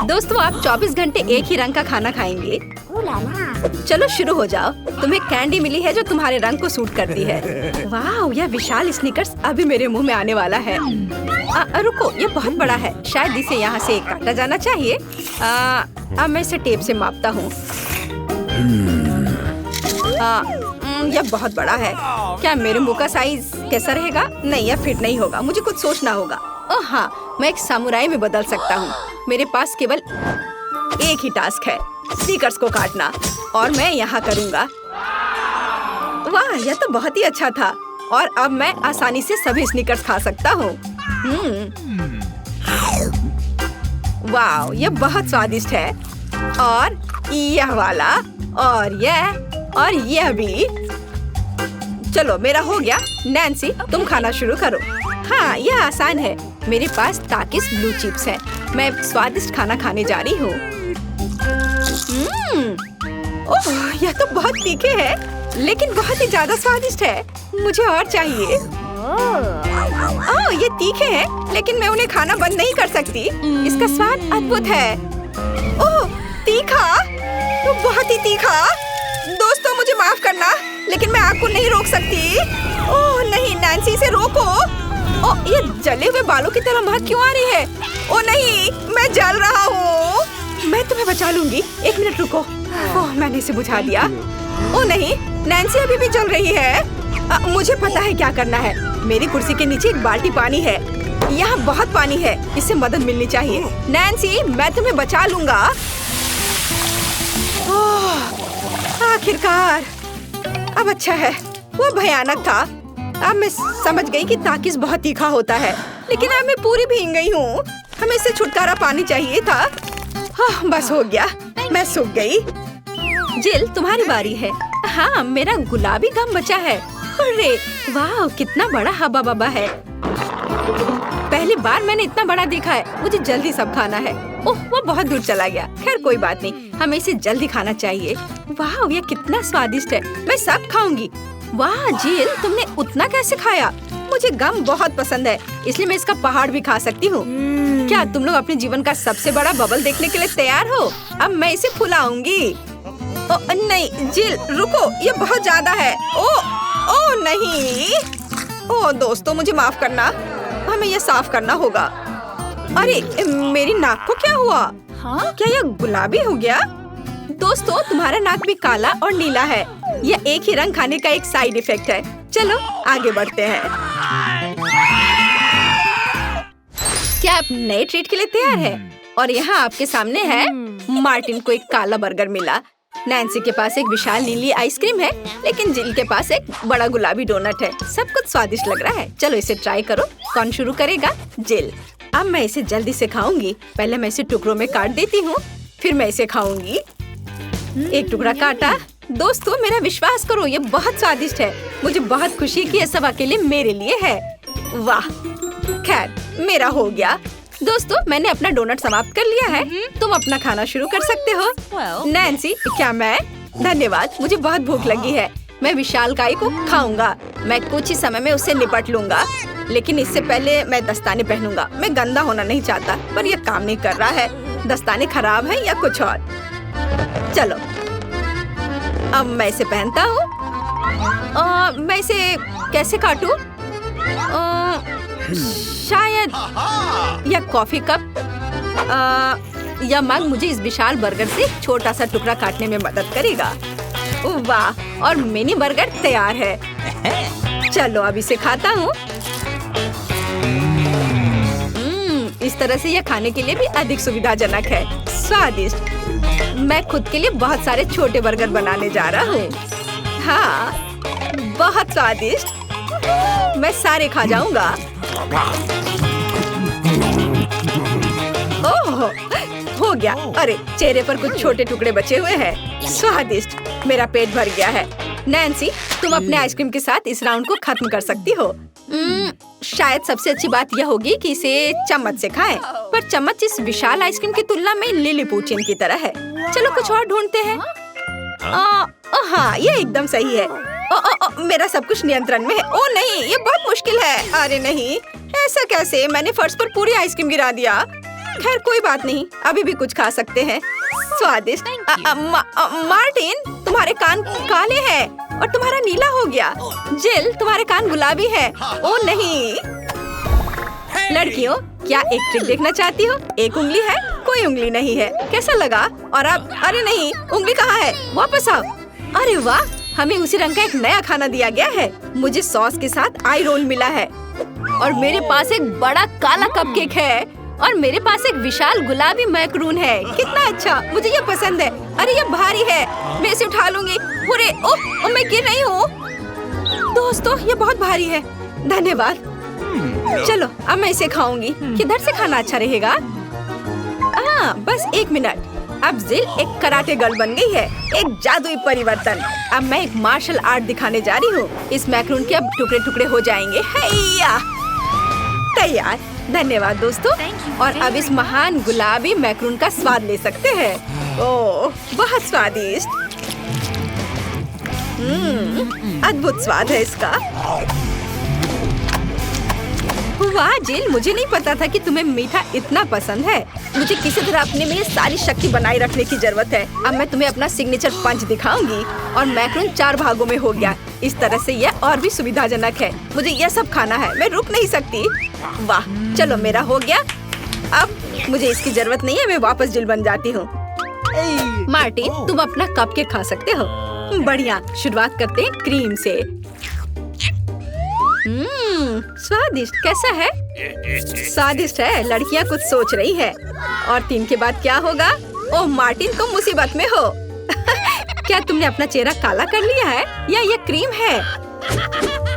दोस्तों, आप 24 घंटे एक ही रंग का खाना खाएंगे? चलो शुरू हो जाओ। तुम्हें कैंडी मिली है जो तुम्हारे रंग को सूट करती है। वाह, यह विशाल स्निकर्स अभी मेरे मुंह में आने वाला है। रुको, ये बहुत बड़ा है। शायद इसे यहाँ से काटा जाना चाहिए। अब मैं इसे टेप से मापता हूँ। यह बहुत बड़ा है। क्या मेरे मुंह का साइज कैसा रहेगा? नहीं, यह फिट नहीं होगा। मुझे कुछ सोचना होगा। ओह हाँ, मैं एक सामुराई में बदल सकता हूँ। मेरे पास केवल एक ही टास्क है, स्निकर्स को काटना, और मैं यहाँ करूँगा। वाह, यह तो बहुत ही अच्छा था। और अब मैं आसानी से सभी स्निकर्स खा सकता हूँ। वाह, यह बहुत स्वादिष्ट है। और यह वाला, और यह भी। चलो, मेरा हो गया। नैन्सी, तुम खाना शुरू करो। हाँ, यह आसान है। मेरे पास ताकिस ब्लू चिप्स है। मैं स्वादिष्ट खाना खाने जा रही हूँ। ओह, यह तो बहुत तीखे है, लेकिन बहुत ही ज्यादा स्वादिष्ट है। मुझे और चाहिए। ओह, ये तीखे हैं, लेकिन मैं उन्हें खाना बंद नहीं कर सकती। इसका स्वाद अद्भुत है। ओह, तीखा, तो बहुत ही तीखा। दोस्तों, मुझे माफ करना, लेकिन मैं आग को नहीं रोक सकती। ओह नहीं, नैन्सी, इसे रोको। ओह, ये जले हुए बालों की तरह महक क्यों आ रही है? ओह नहीं, मैं जल रहा हूँ। मैं तुम्हें बचा लूंगी। एक मिनट रुको। ओह, मैंने इसे बुझा दिया। ओह नहीं, नैन्सी अभी भी जल रही है। मुझे पता है क्या करना है। मेरी कुर्सी के नीचे एक बाल्टी पानी है। यहाँ बहुत पानी है, इससे मदद मिलनी चाहिए। नैन्सी, मैं तुम्हें बचा लूंगा। आखिरकार, अब अच्छा है। वो भयानक था। अब मैं समझ गई कि ताकिस बहुत तीखा होता है, लेकिन अब मैं पूरी भीग गई हूँ। हमें इससे छुटकारा पानी चाहिए था। बस हो गया, मैं सूख गई। जिल, तुम्हारी बारी है। हाँ, मेरा गुलाबी गम बचा है। अरे वाह, कितना बड़ा हब्बा बब्बा है। पहली बार मैंने इतना बड़ा देखा है। मुझे जल्दी सब खाना है। ओह, वो बहुत दूर चला गया। खैर कोई बात नहीं, हमें इसे जल्दी खाना चाहिए। वाह, ये कितना स्वादिष्ट है। मैं सब खाऊंगी। वाह जिल, तुमने उतना कैसे खाया? मुझे गम बहुत पसंद है, इसलिए मैं इसका पहाड़ भी खा सकती हूँ। क्या तुम लोग अपने जीवन का सबसे बड़ा बबल देखने के लिए तैयार हो? अब मैं इसे फुलाऊंगी। ओह नहीं जिल, रुको, ये बहुत ज्यादा है। ओह नहीं। ओह दोस्तों, मुझे माफ करना, हमें ये साफ करना होगा। अरे मेरी नाक को क्या हुआ? हाँ? क्या यह गुलाबी हो गया? दोस्तों, तुम्हारा नाक भी काला और नीला है। यह एक ही रंग खाने का एक साइड इफेक्ट है। चलो आगे बढ़ते हैं। क्या आप नए ट्रीट के लिए तैयार हैं? और यहाँ आपके सामने है। मार्टिन को एक काला बर्गर मिला। नैन्सी के पास एक विशाल नीली आइसक्रीम है, लेकिन जिल के पास एक बड़ा गुलाबी डोनट है। सब कुछ स्वादिष्ट लग रहा है। चलो इसे ट्राई करो। कौन शुरू करेगा? जिल। अब मैं इसे जल्दी से खाऊंगी। पहले मैं इसे टुकड़ों में काट देती हूँ, फिर मैं इसे खाऊंगी। एक टुकड़ा काटा। दोस्तों, मेरा विश्वास करो, ये बहुत स्वादिष्ट है। मुझे बहुत खुशी है कि ये सब अकेले मेरे लिए है। वाह, खैर मेरा हो गया। दोस्तों, मैंने अपना डोनट समाप्त कर लिया है। तुम अपना खाना शुरू कर सकते हो। नैन्सी, क्या मैं? धन्यवाद, मुझे बहुत भूख लगी है। मैं विशालकाय को खाऊंगा। मैं कुछ ही समय में उसे निपट लूंगा, लेकिन इससे पहले मैं दस्ताने पहनूंगा। मैं गंदा होना नहीं चाहता, पर यह काम नहीं कर रहा है। दस्ताने खराब है या कुछ और। चलो, अब मैं इसे पहनता हूँ। मैं इसे कैसे काटूं? शायद यह कॉफी कप या मग मुझे इस विशाल बर्गर से छोटा सा टुकड़ा काटने में मदद करेगा। वाह, और मिनी बर्गर तैयार है। चलो अब इसे खाता हूँ। इस तरह से यह खाने के लिए भी अधिक सुविधाजनक है। स्वादिष्ट। मैं खुद के लिए बहुत सारे छोटे बर्गर बनाने जा रहा हूँ। हाँ, बहुत स्वादिष्ट। मैं सारे खा जाऊंगा। ओह, हो गया। अरे चेहरे पर कुछ छोटे टुकड़े बचे हुए हैं। स्वादिष्ट। मेरा पेट भर गया है। नैन्सी, तुम अपने आइसक्रीम के साथ इस राउंड को खत्म कर सकती हो। शायद सबसे अच्छी बात यह होगी कि इसे चम्मच से खाएं। पर चम्मच इस विशाल आइसक्रीम की तुलना में लिलीपुचिन की तरह है। चलो कुछ और ढूंढते हैं। हाँ, ये एकदम सही है। मेरा सब कुछ नियंत्रण में है। ओ नहीं, ये बहुत मुश्किल है। अरे नहीं, ऐसा कैसे? मैंने फर्श पर पूरी आइसक्रीम गिरा दिया। खैर कोई बात नहीं, अभी भी कुछ खा सकते हैं। स्वादिष्ट। मार्टिन, तुम्हारे कान काले हैं और तुम्हारा नीला हो गया। जिल, तुम्हारे कान गुलाबी है। ओ नहीं। लड़कियों, क्या एक ट्रिक देखना चाहती हो? एक उंगली है, कोई उंगली नहीं है। कैसा लगा? और अब अरे नहीं, उंगली कहाँ है? वापस आओ। अरे वाह, हमें उसी रंग का एक नया खाना दिया गया है। मुझे सॉस के साथ आई रोल मिला है और मेरे पास एक बड़ा काला कपकेक है और मेरे पास एक विशाल गुलाबी मैक्रून है। कितना अच्छा, मुझे ये पसंद है। अरे ये भारी है, मैं इसे उठा लूंगी। अरे ओह, मैं गिर रही हूँ। दोस्तों, ये बहुत भारी है। धन्यवाद। चलो, अब मैं इसे खाऊंगी। किधर से खाना अच्छा रहेगा? बस 1 मिनट। अब जिल एक कराटे गर्ल बन गई है, एक जादुई परिवर्तन। अब मैं एक मार्शल आर्ट दिखाने जा रही हूँ। इस मैक्रून के अब टुकड़े टुकड़े हो जाएंगे। हैया! तैयार। धन्यवाद दोस्तों। और अब इस महान गुलाबी मैक्रून का स्वाद ले सकते हैं। ओह, बहुत स्वादिष्ट। अद्भुत स्वाद है इसका। वाह जिल, मुझे नहीं पता था कि तुम्हें मीठा इतना पसंद है। मुझे किसी तरह अपने में सारी शक्ति बनाए रखने की जरूरत है। अब मैं तुम्हें अपना सिग्नेचर पंच दिखाऊंगी। और मैक्रून 4 भागों में हो गया। इस तरह से यह और भी सुविधाजनक है। मुझे यह सब खाना है, मैं रुक नहीं सकती। वाह, चलो मेरा हो गया। अब मुझे इसकी जरूरत नहीं है, मैं वापस जिल बन जाती हूँ। मार्टिन, तुम अपना कपकेक खा सकते हो। बढ़िया, शुरुआत करते हैं क्रीम से। स्वादिष्ट। कैसा है? स्वादिष्ट है। लड़कियाँ कुछ सोच रही है। और 3 के बाद क्या होगा? ओह, मार्टिन तुम मुसीबत में हो। क्या तुमने अपना चेहरा काला कर लिया है या ये क्रीम है?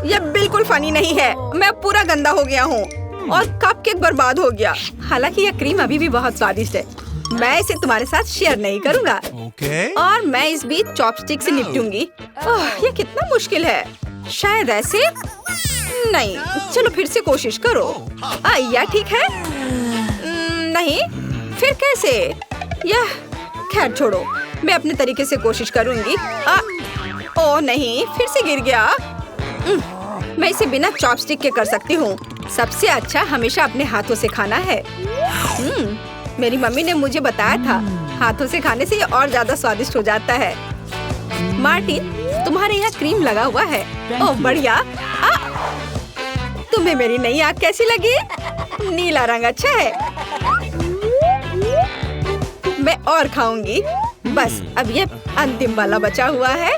यह बिल्कुल फनी नहीं है। मैं पूरा गंदा हो गया हूँ और कपकेक बर्बाद हो गया। हालांकि यह क्रीम अभी भी बहुत स्वादिष्ट है। मैं इसे तुम्हारे साथ शेयर नहीं करूँगा। और मैं इस बीच चॉपस्टिक से निपटूंगी। ये कितना मुश्किल है। शायद ऐसे नहीं। चलो फिर से कोशिश करो। यह ठीक है? नहीं, फिर कैसे? यह खैर छोड़ो, मैं अपने तरीके से कोशिश करूंगी। ओह नहीं, फिर से गिर गया। मैं इसे बिना चॉपस्टिक के कर सकती हूँ। सबसे अच्छा हमेशा अपने हाथों से खाना है। मेरी मम्मी ने मुझे बताया था, हाथों से खाने से ये और ज्यादा स्वादिष्ट हो जाता है। मार्टिन, तुम्हारे यहाँ क्रीम लगा हुआ है। ओह बढ़िया। तुम्हें मेरी नई आँख कैसी लगी? नीला रंग अच्छा है। मैं और खाऊंगी। बस अब ये अंतिम वाला बचा हुआ है।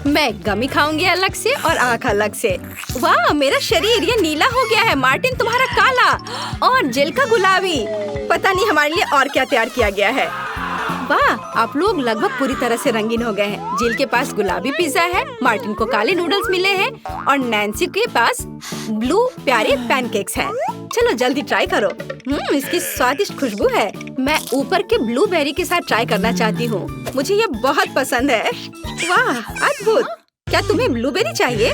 मैं गमी खाऊंगी अलग से और आँख अलग से। वाह, मेरा शरीर ये नीला हो गया है। मार्टिन, तुम्हारा काला और जिल का गुलाबी। पता नहीं हमारे लिए और क्या तैयार किया गया है। वाह, आप लोग लगभग पूरी तरह से रंगीन हो गए हैं। जिल के पास गुलाबी पिज्जा है, मार्टिन को काले नूडल्स मिले हैं और नैन्सी के पास ब्लू प्यारे पैनकेक्स हैं। चलो जल्दी ट्राई करो। इसकी स्वादिष्ट खुशबू है। मैं ऊपर के ब्लूबेरी के साथ ट्राई करना चाहती हूँ। मुझे ये बहुत पसंद है। वाह, अद्भुत। क्या तुम्हें ब्लूबेरी चाहिए?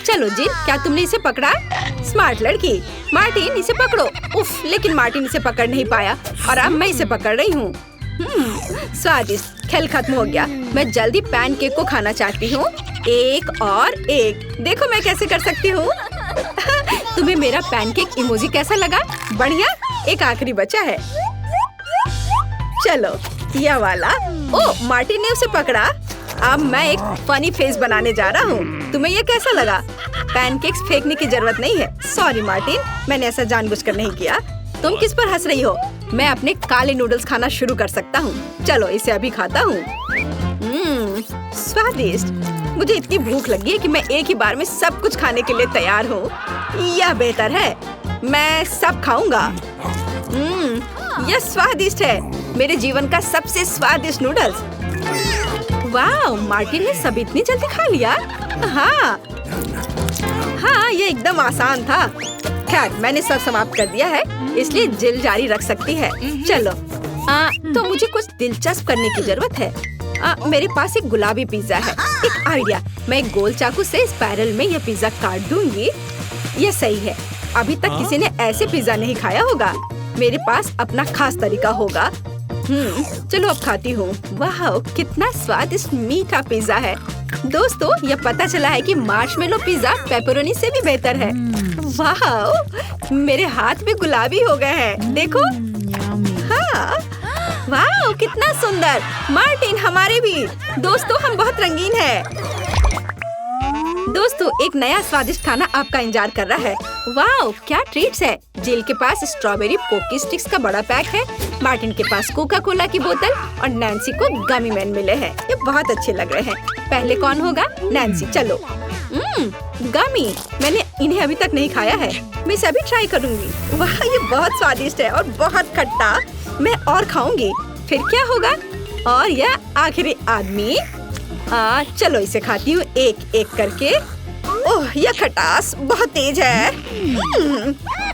चलो जिल, क्या तुमने इसे पकड़ा? स्मार्ट लड़की। मार्टिन, इसे पकड़ो। उफ, लेकिन मार्टिन इसे पकड़ नहीं पाया और अब मैं इसे पकड़ रही हूँ। स्वादिष्ट। खेल खत्म हो गया। मैं जल्दी पैनकेक को खाना चाहती हूँ। एक और एक। देखो मैं कैसे कर सकती हूँ। तुम्हें मेरा पैनकेक इमोजी कैसा लगा? बढ़िया। एक आखिरी बचा है। चलो यह वाला। ओह, मार्टिन ने उसे पकड़ा। अब मैं एक फनी फेस बनाने जा रहा हूँ। तुम्हें यह कैसा लगा? पैनकेक्स फेंकने की जरूरत नहीं है। सॉरी मार्टिन, मैंने ऐसा जानबूझकर नहीं किया। तुम किस पर हंस रही हो? मैं अपने काले नूडल्स खाना शुरू कर सकता हूँ। चलो इसे अभी खाता हूँ। स्वादिष्ट। मुझे इतनी भूख लगी है कि मैं एक ही बार में सब कुछ खाने के लिए तैयार हूँ। यह बेहतर है, मैं सब खाऊंगा। यह स्वादिष्ट है। मेरे जीवन का सबसे स्वादिष्ट नूडल्स। वाह, मार्टिन ने सब इतनी जल्दी खा लिया। हाँ, ये एकदम आसान था। खैर, मैंने सब समाप्त कर दिया है, इसलिए जिल जारी रख सकती है। चलो, तो मुझे कुछ दिलचस्प करने की जरूरत है। मेरे पास एक गुलाबी पिज्जा है। एक आइडिया, मैं एक गोल चाकू से स्पाइरल में यह पिज्जा काट दूंगी। यह सही है। अभी तक किसी ने ऐसे पिज्जा नहीं खाया होगा। मेरे पास अपना खास तरीका होगा। चलो अब खाती हूँ। वाह, कितना स्वादिष्ट मीठा पिज्जा है। दोस्तों, यह पता चला है कि मार्शमेलो पिज्जा पेपरोनी से भी बेहतर है। वाह, मेरे हाथ भी गुलाबी हो गए हैं। देखो। वाह कितना सुंदर। मार्टिन हमारे भी। दोस्तों हम बहुत रंगीन हैं। दोस्तों एक नया स्वादिष्ट खाना आपका इंतजार कर रहा है। वाह क्या ट्रीट्स है। जिल के पास स्ट्रॉबेरी पोकी स्टिक्स का बड़ा पैक है। मार्टिन के पास कोका कोला की बोतल और नैन्सी को गमी मैन मिले हैं। ये बहुत अच्छे लग रहे हैं। पहले कौन होगा? नैन्सी। चलो। गमी, मैंने इन्हें अभी तक नहीं खाया है। मैं इसे अभी ट्राई करूंगी। वाह ये बहुत स्वादिष्ट है और बहुत खट्टा। मैं और खाऊंगी। फिर क्या होगा? और यह आखिरी आदमी। चलो इसे खाती हूँ एक एक करके। ओह यह खटास बहुत तेज है।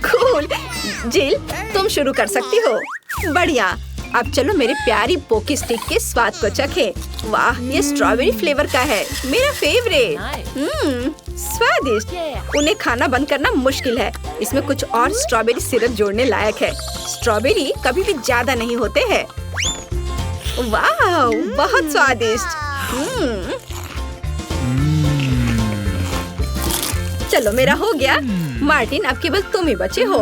कूल। जिल तुम शुरू कर सकती हो। बढ़िया। अब चलो मेरी प्यारी पोकी स्टिक के स्वाद को चखें। वाह ये स्ट्रॉबेरी फ्लेवर का है, मेरा फेवरेट। स्वादिष्ट। उन्हें खाना बंद करना मुश्किल है। इसमें कुछ और स्ट्रॉबेरी सिरप जोड़ने लायक है। स्ट्रॉबेरी कभी भी ज्यादा नहीं होते हैं। वाह बहुत स्वादिष्ट। चलो मेरा हो गया। मार्टिन अब केवल तुम ही बचे हो।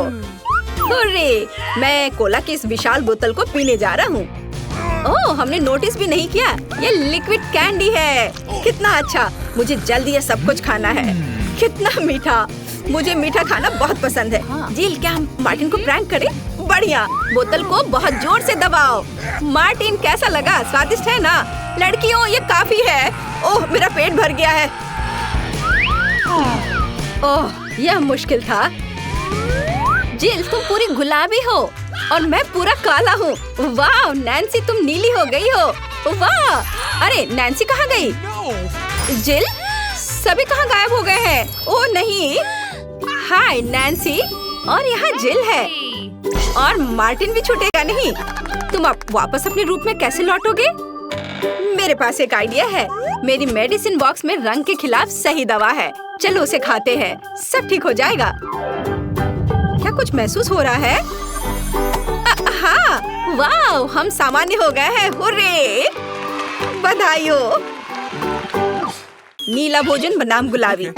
हुर्रे, मैं कोला की इस विशाल बोतल को पीने जा रहा हूँ। ओह हमने नोटिस भी नहीं किया। ये लिक्विड कैंडी है। कितना अच्छा। मुझे जल्दी ये सब कुछ खाना है। कितना मीठा। मुझे मीठा खाना बहुत पसंद है। जिल क्या हम मार्टिन को प्रैंक करें? बढ़िया। बोतल को बहुत जोर से दबाओ। मार्टिन कैसा लगा? स्वादिष्ट है ना? लड़कियों ये काफी है। ओह मेरा पेट भर गया है। ओह यह मुश्किल था। जिल तुम पूरी गुलाबी हो और मैं पूरा काला हूँ। वाह नैन्सी तुम नीली हो गई हो। वाह अरे नैन्सी कहाँ गई? जिल सभी कहाँ गायब हो गए हैं? ओह नहीं। हाय नैन्सी। और यहाँ जिल है और मार्टिन भी छूटेगा नहीं। तुम अब वापस अपने रूप में कैसे लौटोगे? मेरे पास एक आइडिया है। मेरी मेडिसिन बॉक्स में रंग के खिलाफ सही दवा है। चलो उसे खाते हैं, सब ठीक हो जाएगा। क्या कुछ महसूस हो रहा है? हाँ वाह हम सामान्य हो गए हैं। हुर्रे बधाई हो। नीला भोजन बनाम गुलाबी।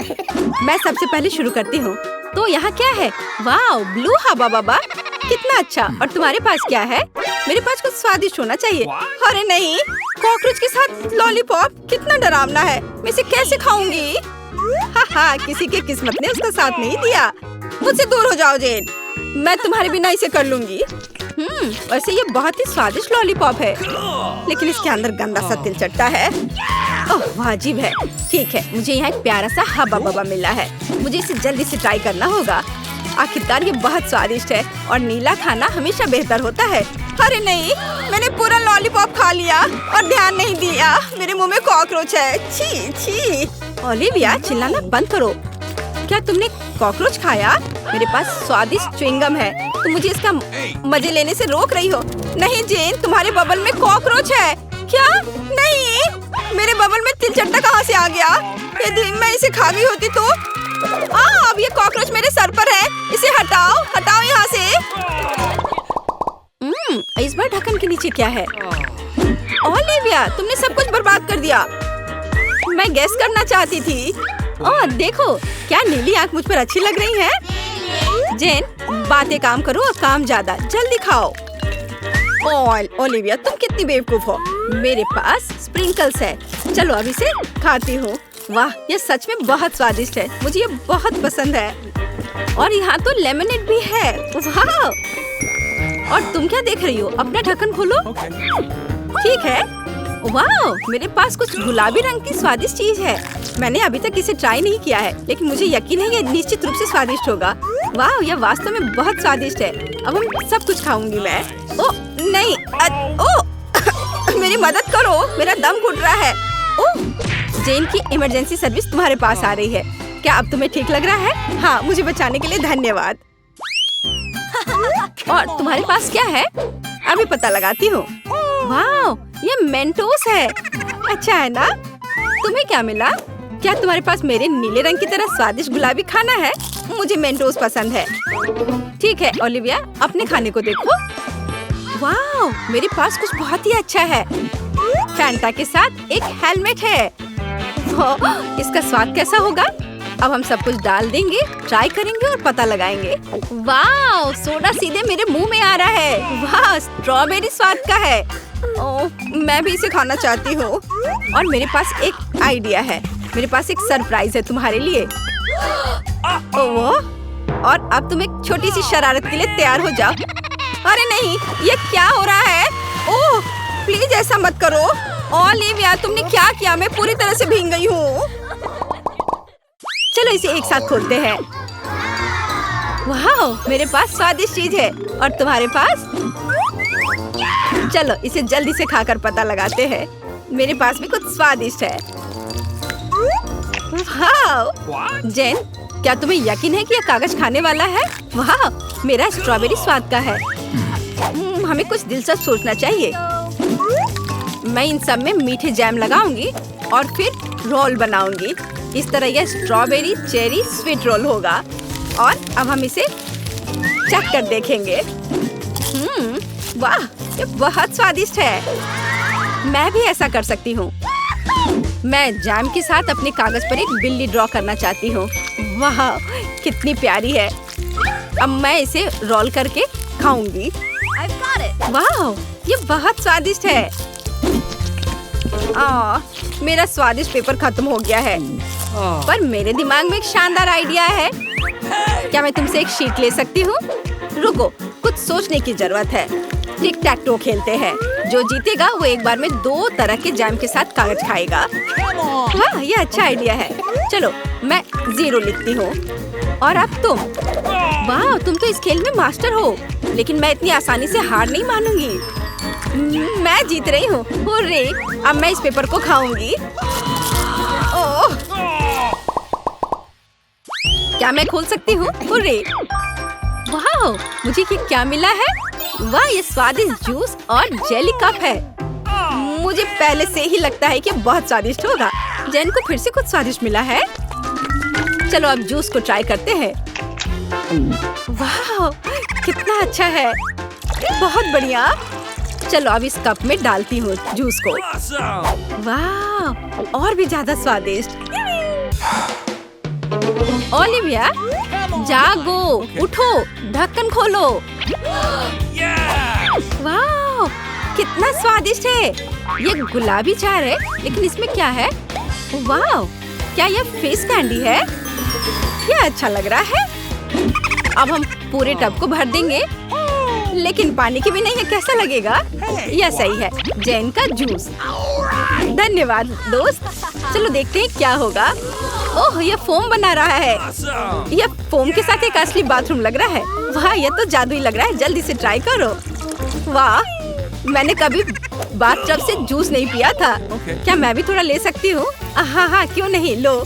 मैं सबसे पहले शुरू करती हूँ। तो यहाँ क्या है? वाह ब्लू हवा बाबा कितना अच्छा। और तुम्हारे पास क्या है? मेरे पास कुछ स्वादिष्ट होना चाहिए। अरे नहीं कॉकरोच के साथ लॉलीपॉप। कितना डरावना है। मैं इसे कैसे खाऊंगी? हाँ किसी के किस्मत ने उसका साथ नहीं दिया। मुझसे दूर हो जाओ जेन। मैं तुम्हारे बिना इसे कर लूंगी। वैसे ये बहुत ही स्वादिष्ट लॉलीपॉप है लेकिन इसके अंदर गंदा सा तिल चट्टा है। ओह वाजिब है। ठीक है मुझे यहाँ एक प्यारा सा हब्बा बब्बा मिला है। मुझे इसे जल्दी से ट्राई करना होगा। आखिरकार ये बहुत स्वादिष्ट है और नीला खाना हमेशा बेहतर होता है। अरे नहीं मैंने पूरा लॉलीपॉप खा लिया और ध्यान नहीं दिया। मेरे मुंह में कॉकरोच है। छी छी। ओलिविया चिल्लाना बंद करो। क्या तुमने कॉकरोच खाया? मेरे पास स्वादिष्ट च्युइंगम है। तुम मुझे इसका मजे लेने से रोक रही हो। नहीं जेन तुम्हारे बबल में कॉकरोच है। क्या? नहीं मेरे बबल में तिल चट्टा कहाँ से आ गया? यदि मैं इसे खा गई होती तो। अब ये कॉकरोच मेरे सर पर है। इसे हटाओ हटाओ यहाँ से। इस बार ढक्कन के नीचे क्या है? ओलिविया तुमने सब कुछ बर्बाद कर दिया। मैं गेस करना चाहती थी। और देखो क्या नीली आंख मुझ पर अच्छी लग रही है। जेन बातें काम करो और काम ज्यादा। जल्दी खाओ। ओलिविया तुम कितनी बेवकूफ हो। मेरे पास स्प्रिंकल्स है। चलो अब इसे खाती हूँ। वाह ये सच में बहुत स्वादिष्ट है। मुझे ये बहुत पसंद है। और यहाँ तो लेमनेड भी है। वाह और तुम क्या देख रही हो? अपना ढक्कन खोलो। ठीक है। वाह मेरे पास कुछ गुलाबी रंग की स्वादिष्ट चीज है। मैंने अभी तक इसे ट्राई नहीं किया है लेकिन मुझे यकीन है ये निश्चित रूप से स्वादिष्ट होगा। वाह यह वास्तव में बहुत स्वादिष्ट है। अब हम सब कुछ खाऊंगी मैं। ओ नहीं ओ मेरी मदद करो मेरा दम घुट रहा है। ओह जेन की इमरजेंसी सर्विस तुम्हारे पास आ रही है। क्या अब तुम्हें ठीक लग रहा है? हाँ मुझे बचाने के लिए धन्यवाद। और तुम्हारे पास क्या है? अभी पता लगाती हूँ। वाह ये मेंटोस है। अच्छा है ना? तुम्हें क्या मिला? क्या तुम्हारे पास मेरे नीले रंग की तरह स्वादिष्ट गुलाबी खाना है? मुझे मेंटोस पसंद है। ठीक है ओलिविया अपने खाने को देखो। वाह मेरे पास कुछ बहुत ही अच्छा है। फैंटा के साथ एक हेलमेट है। इसका स्वाद कैसा होगा? अब हम सब कुछ डाल देंगे, ट्राई करेंगे और पता लगाएंगे। वाह, सोडा सीधे मेरे मुंह में आ रहा है। वाह, स्ट्रॉबेरी स्वाद का है। ओह, मैं भी इसे खाना चाहती हूँ। और मेरे पास एक आइडिया है। मेरे पास एक सरप्राइज है तुम्हारे लिए। ओह, और अब तुम एक छोटी सी शरारत के लिए तैयार हो जाओ। अरे नहीं, ये क्या हो रहा है? ओह, प्लीज ऐसा मत करो। ओलिविया, तुमने क्या किया? मैं पूरी तरह से भीग गई हूँ। चलो इसे एक साथ खोलते हैं। वाह, मेरे पास स्वादिष्ट चीज है और तुम्हारे पास? चलो इसे जल्दी से खाकर पता लगाते हैं। मेरे पास भी कुछ स्वादिष्ट है। वाह, जेन, क्या तुम्हें यकीन है कि यह कागज खाने वाला है? वाह, मेरा स्ट्रॉबेरी स्वाद का है। हमें कुछ दिलचस्प सोचना चाहिए। मैं इन सब में मीठे जैम लगाऊंगी और फिर रोल बनाऊंगी। इस तरह यह स्ट्रॉबेरी चेरी स्वीट रोल होगा। और अब हम इसे चख कर देखेंगे। वाह, ये बहुत स्वादिष्ट है। मैं भी ऐसा कर सकती हूँ। मैं जैम के साथ अपने कागज पर एक बिल्ली ड्रॉ करना चाहती हूँ। वाह, कितनी प्यारी है। अब मैं इसे रोल करके खाऊंगी। वाह, ये बहुत स्वादिष्ट है। मेरा स्वादिष्ट पेपर खत्म हो गया है। पर मेरे दिमाग में एक शानदार आइडिया है। क्या मैं तुमसे एक शीट ले सकती हूँ? रुको, कुछ सोचने की जरूरत है। टिक टैक टो खेलते हैं। जो जीतेगा वो एक बार में 2 तरह के जैम के साथ कागज खाएगा। वाह, ये अच्छा आइडिया है। चलो मैं 0 लिखती हूँ। और अब तुम? वाह, तुम तो इस खेल में मास्टर हो। लेकिन मैं इतनी आसानी से हार नहीं मानूंगी। मैं जीत रही हूँ। हुर्रे, अब मैं इस पेपर को खाऊंगी। ओह, क्या मैं खोल सकती हूँ? हुर्रे! वाह, मुझे ये क्या मिला है? वाह, ये स्वादिष्ट जूस और जेली कप है। मुझे पहले से ही लगता है कि बहुत स्वादिष्ट होगा। जेन को फिर से कुछ स्वादिष्ट मिला है। चलो अब जूस को ट्राई करते हैं। वाह, कितना अच्छा है। बहुत बढ़िया। चलो अब इस कप में डालती हूँ जूस को। वाह, और भी ज्यादा स्वादिष्ट। ओलिविया, जागो, उठो, ढक्कन खोलो। वाह, कितना स्वादिष्ट है। ये गुलाबी चार है, लेकिन इसमें क्या है? वाह, क्या यह फेस कैंडी है? यह अच्छा लग रहा है। अब हम पूरे टब को भर देंगे। लेकिन पानी की भी नहीं है, कैसा लगेगा? यह सही है, जैन का जूस। धन्यवाद दोस्त। चलो देखते हैं क्या होगा। ओह, यह फोम बना रहा है। यह फोम के साथ एक असली बाथरूम लग रहा है। वाह, यह तो जादुई लग रहा है। जल्दी से ट्राई करो। वाह, मैंने कभी बाथटब से जूस नहीं पिया था। क्या मैं भी थोड़ा ले सकती हूँ? हाँ, क्यों नहीं, लो।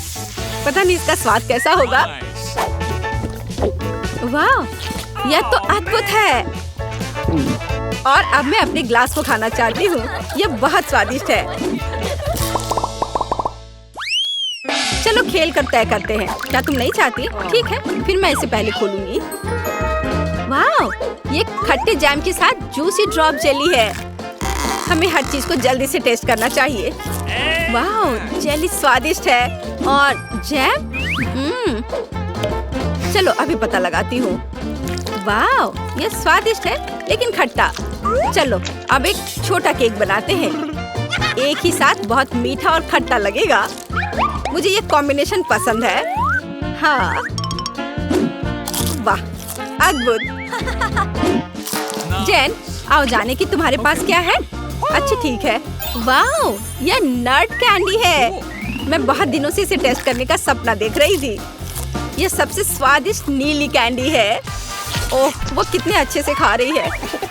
पता नहीं इसका स्वाद कैसा होगा। वाह, यह तो अद्भुत है। और अब मैं अपने ग्लास को खाना चाहती हूँ। यह बहुत स्वादिष्ट है। चलो खेल कर तय करते हैं। क्या तुम नहीं चाहती? ठीक है, फिर मैं इसे पहले खोलूंगी। वाह, ये खट्टे जैम के साथ जूसी ड्रॉप जेली है। हमें हर चीज को जल्दी से टेस्ट करना चाहिए। वाह, जेली स्वादिष्ट है और जैम। चलो अभी पता लगाती हूँ। वाह, ये स्वादिष्ट है लेकिन खट्टा। चलो अब एक छोटा केक बनाते हैं। एक ही साथ बहुत मीठा और खट्टा लगेगा। मुझे ये कॉम्बिनेशन पसंद है। हाँ, वाह, अद्भुत। जेन, आओ जाने की तुम्हारे पास क्या है? अच्छा ठीक है। वाह, यह नट कैंडी है। मैं बहुत दिनों से इसे टेस्ट करने का सपना देख रही थी। यह सबसे स्वादिष्ट नीली कैंडी है। ओह, वो कितने अच्छे से खा रही है।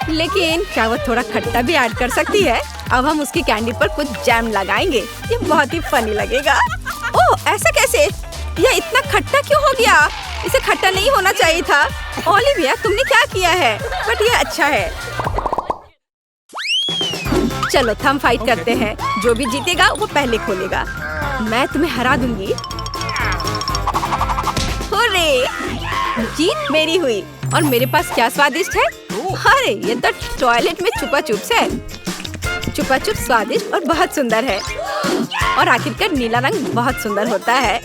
लेकिन क्या वो थोड़ा खट्टा भी ऐड कर सकती है? अब हम उसकी कैंडी पर कुछ जैम लगाएंगे। ये बहुत ही फनी लगेगा। ओह, ऐसा कैसे? यह इतना खट्टा क्यों हो गया? इसे खट्टा नहीं होना चाहिए था। ओलिविया, तुमने क्या किया है? बट ये अच्छा है। चलो थंब फाइट करते हैं। जो भी जीतेगा वो पहले खोलेगा। मैं तुम्हें हरा दूंगी। हुर्रे! जीत मेरी हुई। और मेरे पास क्या स्वादिष्ट है? अरे, ये तो टॉयलेट में छुपा चुप है। छुपा चुप स्वादिष्ट और बहुत सुंदर है। और आखिरकार नीला रंग बहुत सुंदर होता है।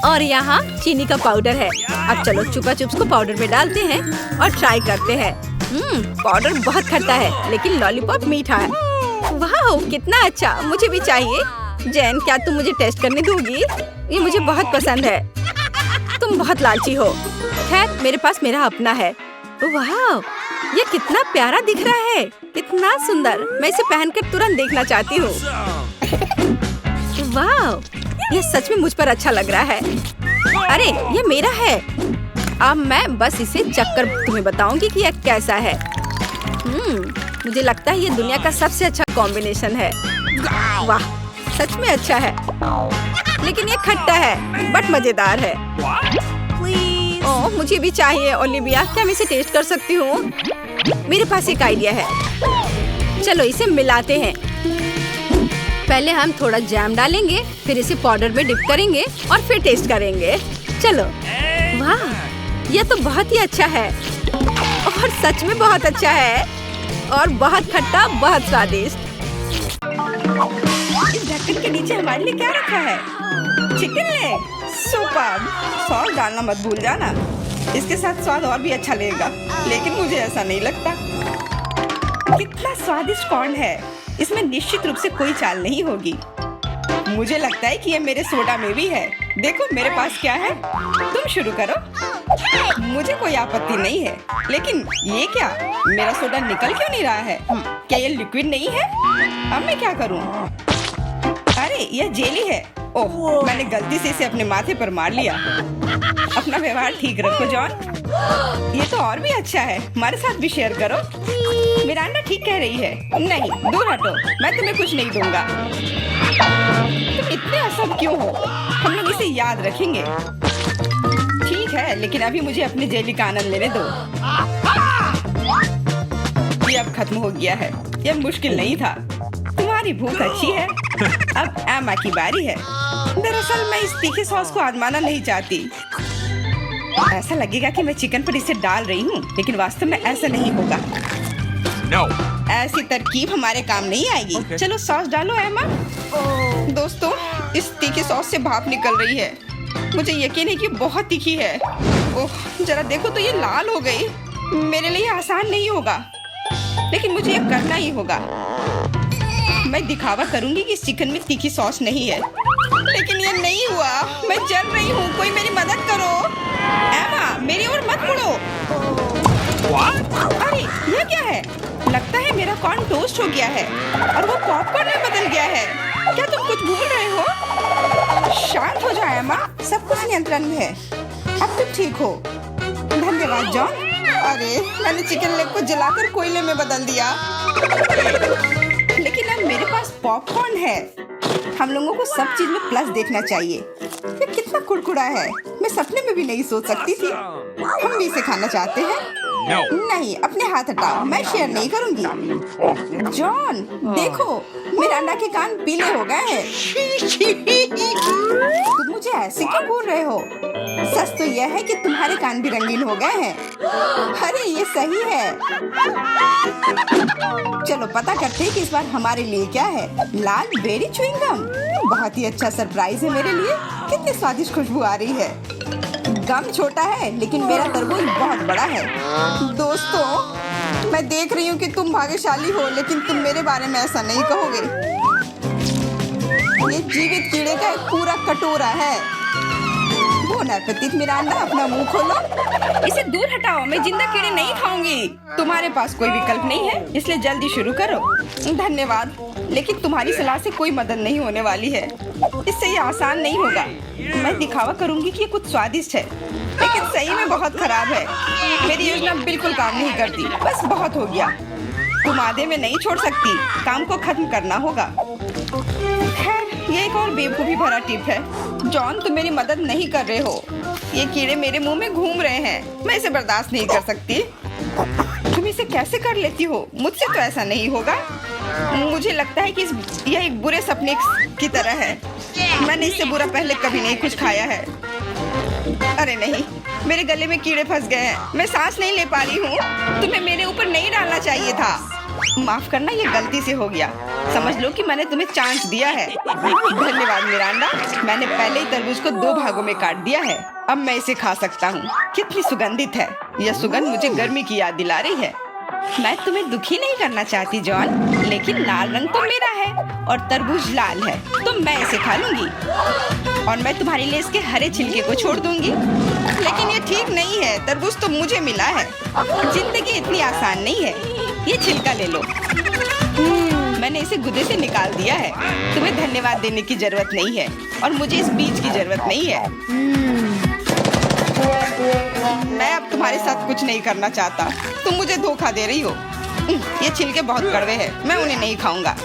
और यहाँ चीनी का पाउडर है। अब चलो चुपा चुप्स को पाउडर में डालते हैं और ट्राई करते हैं। पाउडर बहुत खट्टा है लेकिन लॉलीपॉप मीठा है। वाह कितना अच्छा, मुझे भी चाहिए। जैन, क्या तुम मुझे टेस्ट करने दोगी? ये मुझे बहुत पसंद है। तुम बहुत लालची हो। खैर मेरे पास मेरा अपना है। वाह ये कितना प्यारा दिख रहा है, कितना सुंदर। मैं इसे पहनकर तुरंत देखना चाहती हूँ। वाह ये सच में मुझ पर अच्छा लग रहा है। अरे ये मेरा है। अब मैं बस इसे चख कर तुम्हें बताऊंगी कि यह कैसा है। मुझे लगता है ये दुनिया का सबसे अच्छा कॉम्बिनेशन है। वाह सच में अच्छा है, लेकिन ये खट्टा है बट मजेदार है। ओह मुझे भी चाहिए। ओलिविया, क्या मैं इसे टेस्ट कर सकती हूँ? मेरे पास एक आइडिया है। चलो इसे मिलाते हैं। पहले हम थोड़ा जैम डालेंगे, फिर इसे पाउडर में डिप करेंगे और फिर टेस्ट करेंगे। चलो। वाह यह तो बहुत ही अच्छा है और सच में बहुत अच्छा है और बहुत खट्टा, बहुत स्वादिष्ट। इस ढक्कन के नीचे हमारे लिए क्या रखा है? Chicken leg. सुपर। सॉस डालना मत भूल जाना, इसके साथ स्वाद और भी अच्छा लगेगा। लेकिन मुझे ऐसा नहीं लगता। कितना स्वादिष्ट कॉर्न है, इसमें निश्चित रूप से कोई चाल नहीं होगी। मुझे लगता है कि ये मेरे सोडा में भी है। देखो मेरे पास क्या है। तुम शुरू करो। मुझे कोई आपत्ति नहीं है, लेकिन ये क्या, मेरा सोडा निकल क्यों नहीं रहा है? क्या ये लिक्विड नहीं है? अब मैं क्या करूं? अरे यह जेली है। ओह मैंने गलती से इसे अपने माथे पर मार लिया। अपना व्यवहार ठीक रखो जॉन। ये तो और भी अच्छा है, हमारे साथ भी शेयर करो। मिरांडा ठीक कह रही है। नहीं दूर हटो, मैं तुम्हें कुछ नहीं दूंगा। तुम इतने असब क्यों हो? हम लोग इसे याद रखेंगे। ठीक है, लेकिन अभी मुझे अपने जेली का आनंद लेने दो। ये अब खत्म हो गया है। यह मुश्किल नहीं था। तुम्हारी भूख अच्छी है। अब एमा की बारी है। दरअसल मैं इस तीखे सॉस को आजमाना नहीं चाहती। ऐसा लगेगा कि मैं चिकन पर इसे डाल रही हूँ, लेकिन वास्तव में ऐसा नहीं होगा। No. ऐसी तरकीब हमारे काम नहीं आएगी। Okay. चलो सॉस डालो एमा। दोस्तों इस तीखी सॉस से भाप निकल रही है। मुझे यकीन है कि बहुत तीखी है। ओह जरा देखो तो ये लाल हो गई। मेरे लिए आसान नहीं होगा, लेकिन मुझे ये करना ही होगा। मैं दिखावा करूंगी कि इस चिकन में तीखी सॉस नहीं है, लेकिन ये नहीं हुआ। मैं जल रही हूँ, कोई मेरी मदद करो। एमा मेरी ओर मत मुड़ो। अरे ये क्या है? लगता है मेरा कॉर्न टोस्ट हो गया है और वो पॉपकॉर्न में बदल गया है। क्या तुम कुछ भूल रहे हो? शांत हो जाओ एमा, सब कुछ नियंत्रण में है। अब तुम ठीक हो। धन्यवाद जॉन। अरे मैंने चिकन लेग को जलाकर कोयले में बदल दिया। लेकिन अब मेरे पास पॉपकॉर्न है। हम लोगों को सब चीज में प्लस देखना चाहिए। ये कितना कुड़कुड़ा है, मैं सपने में भी नहीं सोच सकती थी। हम भी इसे खाना चाहते हैं। No. नहीं अपने हाथ हटाओ, मैं शेयर नहीं करूंगी। जॉन देखो मिरांडा के कान पीले हो गए हैं। तुम मुझे ऐसे क्यों बोल रहे हो? सच तो यह है कि तुम्हारे कान भी रंगीन हो गए हैं। अरे ये सही है। चलो पता करते हैं कि इस बार हमारे लिए क्या है। लाल बेरी च्युइंग गम, बहुत ही अच्छा सरप्राइज है मेरे लिए। कितनी स्वादिष्ट खुशबू आ रही है। गम छोटा है लेकिन मेरा तरबूज बहुत बड़ा है। दोस्तों मैं देख रही हूँ कि तुम भाग्यशाली हो, लेकिन तुम मेरे बारे में ऐसा नहीं कहोगे। ये जीवित कीड़े का एक पूरा कटोरा है। बोन एपेटिट मिरांडा, अपना मुंह खोलो। इसे दूर हटाओ, मैं जिंदा कीड़े नहीं खाऊंगी। तुम्हारे पास कोई विकल्प नहीं है, इसलिए जल्दी शुरू करो। धन्यवाद, लेकिन तुम्हारी सलाह से कोई मदद नहीं होने वाली है। इससे ये आसान नहीं होगा। मैं दिखावा करूंगी कि ये कुछ स्वादिष्ट है, लेकिन सही में बहुत खराब है। मेरी योजना बिल्कुल काम नहीं करती। बस बहुत हो गया। तुम आधे में नहीं छोड़ सकती, काम को खत्म करना होगा। खैर ये एक और बेवकूफी भरा टिप है। जॉन तुम मेरी मदद नहीं कर रहे हो। ये कीड़े मेरे मुंह में घूम रहे हैं, मैं इसे बर्दाश्त नहीं कर सकती। तुम इसे कैसे कर लेती हो? मुझसे तो ऐसा नहीं होगा। मुझे लगता है कि यह एक बुरे सपने की तरह है। मैंने इससे बुरा पहले कभी नहीं कुछ खाया है। अरे नहीं, मेरे गले में कीड़े फंस गए हैं। मैं सांस नहीं ले पा रही हूँ। तुम्हें मेरे ऊपर नहीं डालना चाहिए था। माफ करना, ये गलती से हो गया। समझ लो कि मैंने तुम्हें चांस दिया है। धन्यवाद मिरांडा, मैंने पहले ही तरबूज को 2 भागों में काट दिया है। अब मैं इसे खा सकता हूँ। कितनी सुगंधित है। यह सुगंध मुझे गर्मी की याद दिला रही है। मैं तुम्हें दुखी नहीं करना चाहती जॉन, लेकिन लाल रंग तो मेरा है और तरबूज लाल है, तो मैं इसे खा लूंगी और मैं तुम्हारे लिए इसके हरे छिलके को छोड़ दूंगी। लेकिन ये ठीक नहीं है, तरबूज तो मुझे मिला है। जिंदगी इतनी आसान नहीं है। ये छिलका ले लो। मैंने इसे गुदे से निकाल दिया है। तुम्हें धन्यवाद देने की जरूरत नहीं है और मुझे इस बीज की जरूरत नहीं है। मैं अब तुम्हारे साथ कुछ नहीं करना चाहता। तुम मुझे धोखा दे रही हो। ये छिलके बहुत कड़वे हैं, मैं उन्हें नहीं खाऊंगा।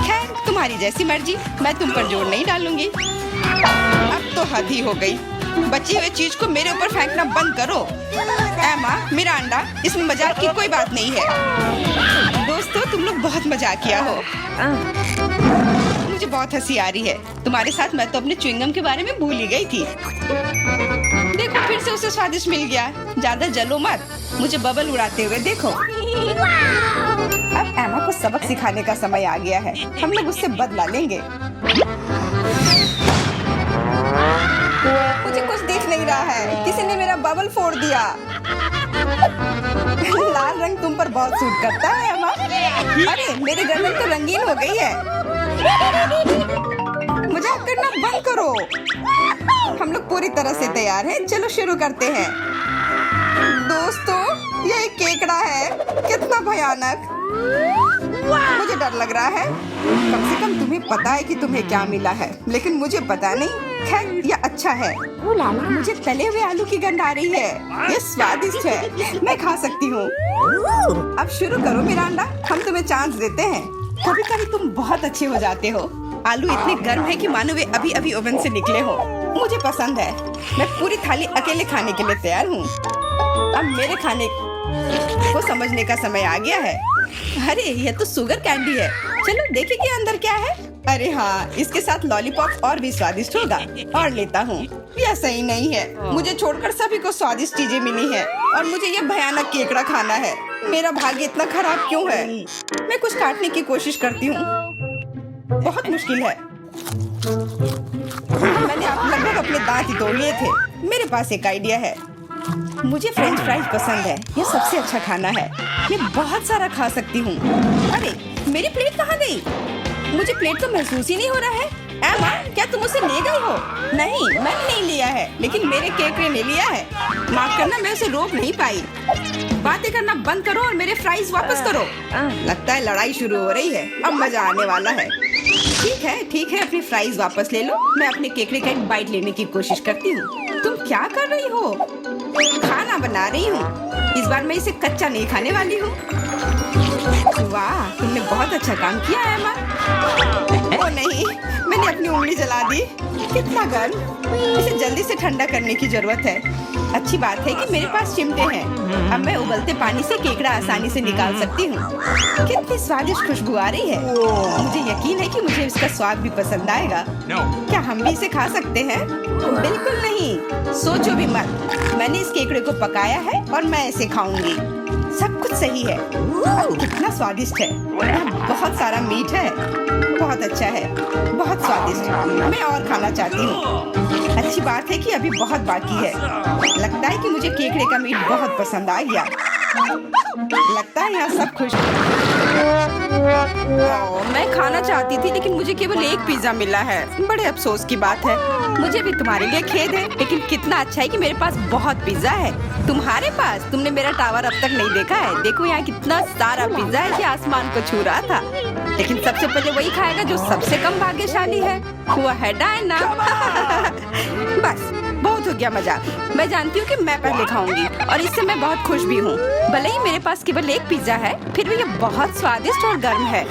खैर, तुम्हारी जैसी मर्जी, मैं तुम पर जोर नहीं डालूंगी। अब तो हद ही हो गई। बची हुई चीज को मेरे ऊपर फेंकना बंद करो। एमा, मिरांडा, इसमें मजाक की कोई बात नहीं है। दोस्तों, तुम लोग बहुत मजाकिया हो। मुझे बहुत हंसी आ रही है। तुम्हारे साथ मैं तो अपने च्युइंगम के बारे में भूल ही गई थी। देखो, फिर से उसे स्वादिष्ट मिल गया। ज्यादा जलो मत, मुझे बबल उड़ाते हुए देखो। अब एमा को सबक सिखाने का समय आ गया है। हम लोग उससे बदला लेंगे। मुझे कुछ दिख नहीं रहा है। किसी ने मेरा बबल फोड़ दिया। लाल रंग तुम पर बहुत सूट करता है एमा। अरे, मेरी गर्दन तो रंगीन हो गई है। मजाक करना बंद करो। हम लोग पूरी तरह से तैयार हैं। चलो शुरू करते हैं। दोस्तों, यह एक केकड़ा है। कितना भयानक। मुझे डर लग रहा है। कम से कम तुम्हें पता है कि तुम्हें क्या मिला है, लेकिन मुझे पता नहीं। खैर, यह अच्छा है। मुझे तले हुए आलू की गंध आ रही है। यह स्वादिष्ट है, मैं खा सकती हूँ। अब शुरू करो मिरांडा, हम तुम्हें चांस देते हैं। कभी कभी तुम बहुत अच्छे हो जाते हो। आलू इतने गर्म है कि मानो वे अभी अभी ओवन से निकले हो। मुझे पसंद है। मैं पूरी थाली अकेले खाने के लिए तैयार हूँ। अब मेरे खाने को समझने का समय आ गया है। अरे, यह तो शुगर कैंडी है। चलो देखें कि अंदर क्या है। अरे हाँ, इसके साथ लॉलीपॉप और भी स्वादिष्ट होगा। और लेता हूँ। यह सही नहीं है। मुझे छोड़कर सभी को स्वादिष्ट चीजें मिली हैं और मुझे यह भयानक केकड़ा खाना है। मेरा भाग्य इतना खराब क्यों है? मैं कुछ काटने की कोशिश करती हूँ। बहुत मुश्किल है। मैंने लगभग अपने दांत ही तोड़ लिए थे। मेरे पास एक आइडिया है। मुझे फ्रेंच फ्राइज पसंद है। ये सबसे अच्छा खाना है। मैं बहुत सारा खा सकती हूँ। अरे, मेरी प्लेट कहाँ गई? मुझे प्लेट तो महसूस ही नहीं हो रहा है। एमा, क्या तुम उसे ले गई हो? नहीं, मैंने नहीं लिया है, लेकिन मेरे केकड़े ने लिया है। माफ करना, मैं उसे रोक नहीं पाई। बातें करना बंद करो और मेरे फ्राइज वापस करो। लगता है लड़ाई शुरू हो रही है। अब मजा आने वाला है। ठीक है, अपनी फ्राइज वापस ले लो। मैं अपने केकड़े का एक बाइट लेने की कोशिश करती हूँ। तुम क्या कर रही हो? खाना बना रही हूँ। इस बार मैं इसे कच्चा नहीं खाने वाली हूँ। वाह, तुमने बहुत अच्छा काम किया है एमा। ओ नहीं, मैंने अपनी उंगली जला दी। कितना गर्म। इसे जल्दी से ठंडा करने की जरूरत है। अच्छी बात है कि मेरे पास चिमटे हैं। अब मैं उबलते पानी से केकड़ा आसानी से निकाल सकती हूँ। कितनी स्वादिष्ट खुशबू आ रही है। मुझे यकीन है कि मुझे इसका स्वाद भी पसंद आएगा। क्या हम भी इसे खा सकते हैं? बिल्कुल नहीं, सोचो भी मत। मैंने इस केकड़े को पकाया है और मैं इसे खाऊंगी। सब कुछ सही है। कितना स्वादिष्ट है। बहुत सारा मीठ है। बहुत अच्छा है, बहुत स्वादिष्ट। मैं और खाना चाहती हूँ। अच्छी बात है कि अभी बहुत बाकी है। लगता है कि मुझे केकड़े का मीट बहुत पसंद आ गया। लगता है यहाँ सब खुश। मैं खाना चाहती थी, लेकिन मुझे केवल एक पिज्जा मिला है। बड़े अफसोस की बात है। मुझे भी तुम्हारे लिए खेद है, लेकिन कितना अच्छा है कि मेरे पास बहुत पिज्जा है। तुम्हारे पास? तुमने मेरा टावर अब तक नहीं देखा है। देखो यहाँ कितना सारा पिज्जा है कि आसमान को छू रहा था। लेकिन सबसे पहले वही खाएगा जो सबसे कम भाग्यशाली है। वो है डायना। बस, बहुत हो गया मजाक। मैं जानती हूँ कि मैं पहले खाऊंगी और इससे मैं बहुत खुश भी हूँ। भले ही मेरे पास केवल एक पिज्जा है, फिर भी ये बहुत स्वादिष्ट और गर्म है।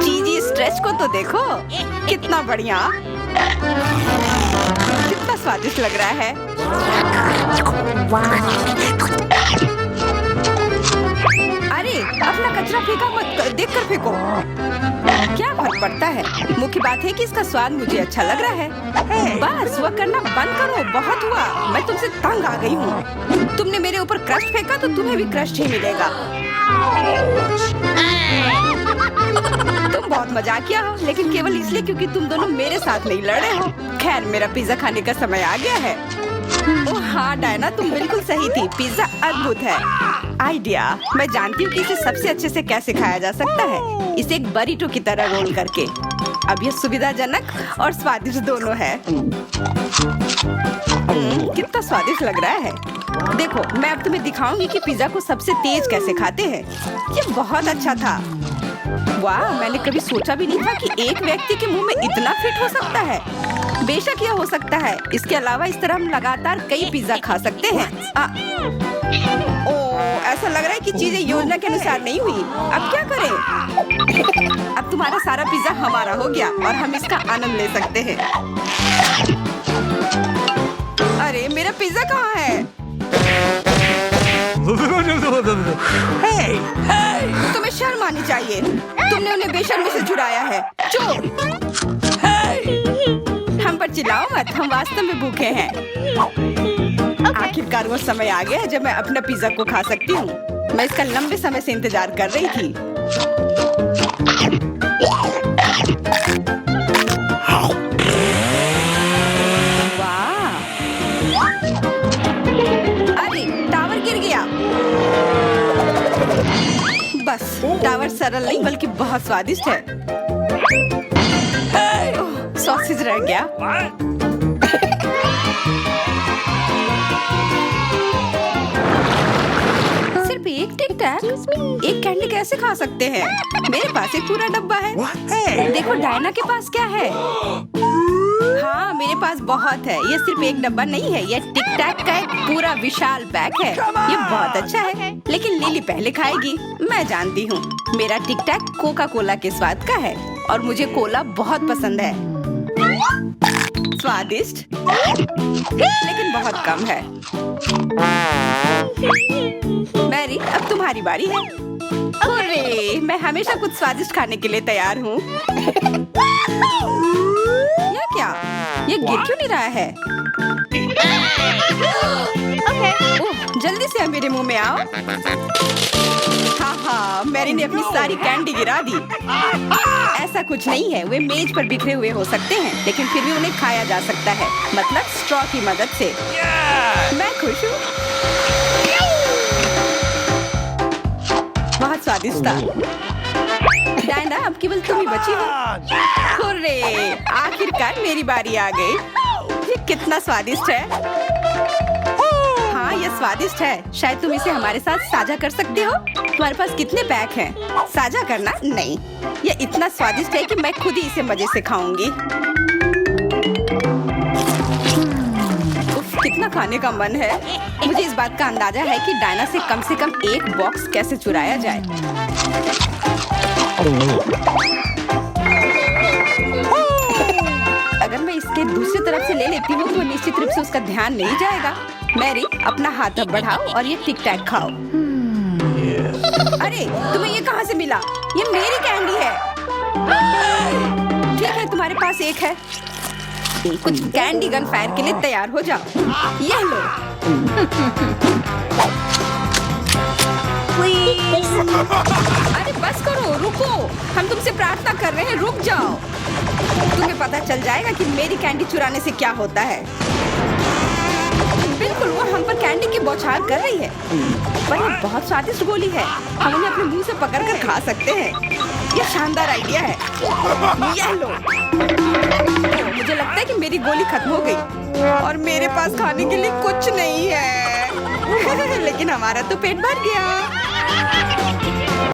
चीजी स्ट्रेच को तो देखो, कितना बढ़िया, कितना स्वादिष्ट लग रहा है। अरे, अपना कचरा फेंका मत, देखकर फेंको। क्या फर्क पड़ता है? मुख्य बात है कि इसका स्वाद मुझे अच्छा लग रहा है। बस वह करना बंद करो। बहुत हुआ, मैं तुमसे तंग आ गई हूँ। तुमने मेरे ऊपर क्रस्ट फेंका तो तुम्हें भी क्रस्ट ही मिलेगा। बहुत मजाक किया हो, लेकिन केवल इसलिए क्योंकि तुम दोनों मेरे साथ नहीं लड़े हो। खैर, मेरा पिज्जा खाने का समय आ गया है। ओह हाँ डायना, तुम बिल्कुल सही थी। पिज्जा अद्भुत है। आइडिया, मैं जानती हूँ कि इसे सबसे अच्छे से कैसे खाया जा सकता है। इसे एक बरीटो की तरह रोल करके। अब यह सुविधाजनक और स्वादिष्ट दोनों है। कितना स्वादिष्ट लग रहा है। देखो, मैं अब तुम्हें दिखाऊंगी कि पिज्जा को सबसे तेज कैसे खाते हैं। ये बहुत अच्छा था। वाह, मैंने कभी सोचा भी नहीं था कि एक व्यक्ति के मुंह में इतना फिट हो सकता है। बेशक यह हो सकता है। इसके अलावा इस तरह हम लगातार कई पिज्जा खा सकते हैं। ऐसा लग रहा है कि चीजें योजना के अनुसार नहीं हुई। अब क्या करें? अब तुम्हारा सारा पिज्जा हमारा हो गया और हम इसका आनंद ले सकते हैं। अरे मेरा पिज्जा कहाँ है? तुम्हें शर्म आनी चाहिए। तुमने उन्हें बेशर्मी से चुराया है। चोर! हम पर चिल्लाओ मत, हम वास्तव में भूखे हैं। आखिरकार वो समय आ गया है जब मैं अपना पिज्जा को खा सकती हूँ। मैं इसका लंबे समय से इंतजार कर रही थी। वाह! अरे टावर गिर गया। बस, टावर सरल नहीं बल्कि बहुत स्वादिष्ट है। सॉसेज रह गया। सिर्फ एक टिक टैक, एक कैंडी कैसे खा सकते हैं? मेरे पास एक पूरा डब्बा है। देखो डायना के पास क्या है। हाँ, मेरे पास बहुत है। ये सिर्फ एक डब्बा नहीं है, ये टिक टैक का एक पूरा विशाल पैक है। ये बहुत अच्छा है, लेकिन लिली पहले खाएगी। मैं जानती हूँ, मेरा टिक टैक कोका कोला के स्वाद का है और मुझे कोला बहुत पसंद है। स्वादिष्ट, लेकिन बहुत कम है। मैरी, अब तुम्हारी बारी है। अरे, मैं हमेशा कुछ स्वादिष्ट खाने के लिए तैयार हूँ। या क्या? ये गिर क्यों नहीं रहा है? ओह, जल्दी से मेरे मुंह में आओ। हाँ, मैरी ने अपनी सारी कैंडी गिरा दी। ऐसा कुछ नहीं है, वे मेज पर बिखरे हुए हो सकते हैं, लेकिन फिर भी उन्हें खाया जा सकता है, मतलब स्ट्रॉ की मदद से। मैं खुश हूँ। बहुत स्वादिष्ट था। डायना, अब केवल तुम ही बची हो। हुर्रे, आखिरकार मेरी बारी आ गई। ये कितना स्वादिष्ट है। हाँ, ये स्वादिष्ट है। शायद तुम इसे हमारे साथ साझा कर सकते हो। तुम्हारे पास कितने पैक हैं? साझा करना नहीं। ये इतना स्वादिष्ट है कि मैं खुद ही इसे मजे से खाऊंगी। उफ, कितना खाने का मन है। मुझे इस बात का अंदाजा है कि डायना से कम एक बॉक्स कैसे चुराया जाए। अगर मैं इसके दूसरी तरफ से ले लेती हूँ तो निश्चित रूप से उसका ध्यान नहीं जाएगा। मैरी, अपना हाथ अब बढ़ाओ और ये टिक टैक खाओ। अरे, तुम्हें ये कहाँ से मिला? ये मेरी कैंडी है। ठीक है, तुम्हारे पास एक है। कुछ कैंडी गन फायर के लिए तैयार हो जाओ। ये लो। अरे बस करो, रुको। हम तुमसे प्रार्थना कर रहे हैं, रुक जाओ। तुम्हें पता चल जाएगा कि मेरी कैंडी चुराने से क्या होता है। बिल्कुल, वो हम पर कैंडी की बौछार कर रही है। पर ये बहुत स्वादिष्ट गोली है। हम उन्हें अपने मुंह से पकड़कर खा सकते हैं। ये शानदार आइडिया है। ये लो। मुझे लगता है कि मेरी गोली खत्म हो गई और मेरे पास खाने के लिए कुछ नहीं है। लेकिन हमारा तो पेट भर गया।